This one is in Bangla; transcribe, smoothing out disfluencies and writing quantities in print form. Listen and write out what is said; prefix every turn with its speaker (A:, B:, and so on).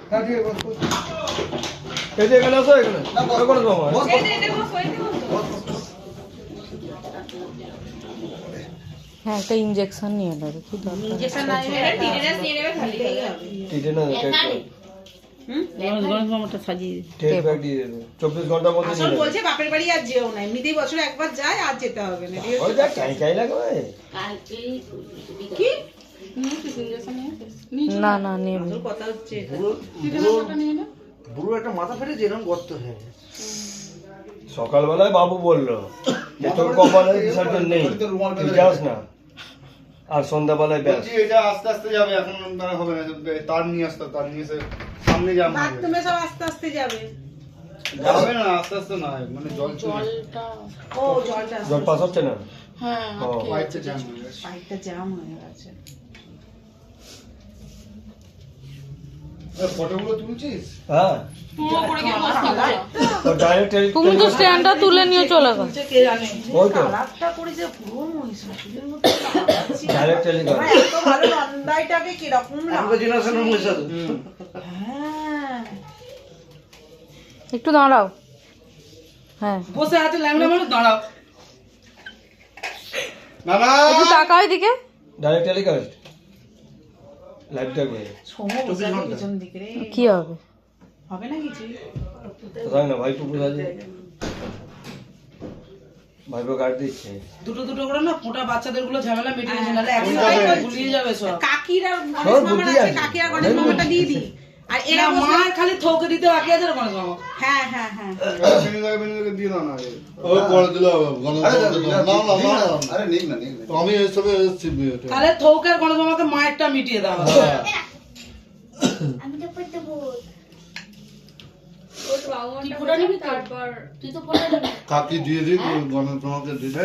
A: হ্যাঁ ঠিক আছে বস।
B: এই যে এখানে আসো, এখানে করে দেবো আমার।
C: হ্যাঁ একটা ইনজেকশন নিয়ে নেবে, কি দরকার?
D: ইনজেকশন না নিলে টিটেনাস নিয়ে নেবে খালি
B: টিটেনাস
C: গণেশ মামাটা সাজিয়ে
B: টেট ব্যাগ দিয়ে দেবে 24 ঘন্টার মধ্যে
D: আসল বলছে বাপের বাড়ি আর যেও না, এমনিতেই বছরে একবার যায় আর যেতে হবে না।
B: ওই দেখ কাই কাই লাগবে।
D: কি
C: না না নেব।
D: আসল কথা হচ্ছে এটা।
A: বুড়ো একটা মাথা ফেটেছে এরকম গর্ত হয়ে গেছে।
B: সকালবেলায় বাবু বললো যে তোর কপালে বিসর্জন নেই, তুই যাস না। আর সন্ধ্যাবেলায় ব্যাস।
A: বলছি এটা আস্তে আস্তে যাবে, এখন মানে হবে না, তার নিয়ে আসতে, তার নিয়ে এসে সামনে যাবে।
D: বাথরুমে সব আস্তে আস্তে যাবে।
A: যাবে না, আস্তে আস্তে নয়, মানে জল চলে
D: ও জলটা
B: জল পাস হচ্ছে না।
C: হ্যাঁ
B: ও,
A: পাইপটা জ্যাম হয়ে গেছে।
D: পাইপটা জ্যাম হয়ে গেছে।
A: ফটোগুলো তুলছিস?
B: হ্যাঁ তো ডাইরেক্ট
C: তুমি তো স্ট্যান্ডটা তুলে নিয়ে চলে গেল।
D: কে জানে
B: ওই তো
D: কালারটা করে যে পুরো মহিষাসুরের মতো লাগাচ্ছি।
B: Direct Telegram.
D: আমার এত ভালো নন্দাইটাকে কিরকম
A: আমাদের জেনারেশনের মহিষাসুর।
D: হ্যাঁ
C: একটু দাঁড়াও। হ্যাঁ
D: বসে আছে ল্যাংড়া মানুষ, দাঁড়াও।
A: না না
C: একটু তাকাও এদিকে।
B: ডাইরেক্ট টেলিকাস্ট লাইভ দেখবে।
D: সময় বসে আছে পিছন দিকে রে।
C: কি হবে?
D: হবে না কিছু।
B: কোথায় না ভাই পুকুর আছে, ভাইপো কাট দিচ্ছে।
E: দুটো দুটো করে না ফোঁটা বাচ্চাদের গুলো ঝামেলা মিটে গেছে, নাহলে
D: হ্যাঁ,
E: একসাথে গুলিয়ে যাবে সব।
D: কাকিরা গণেশ
B: সব
D: মামার
B: বুদ্ধি
D: আছে,
B: আছে।
D: কাকিরা গণেশ মামাটা দিয়ে দিই। আর এরা
E: না,
D: বসে
E: মার খালি থোকে দিতে বাকি আছে গণেশ মামা।
D: হ্যাঁ হ্যাঁ হ্যাঁ
A: বেনিদাকে দিয়ে দাও না।
F: ও করে দিলে হবে গণতন্ত্র না না না
A: আরে নেই না, নেই না।
F: তো আমি এসবে এসেছি বিয়েতে
E: তাহলে থোকে আর গণেশ মামাকে মায়েরটা মিটিয়ে দেওয়া হবে।
F: কাকি দিয়ে দিই গণতন্ত্রকে দিলে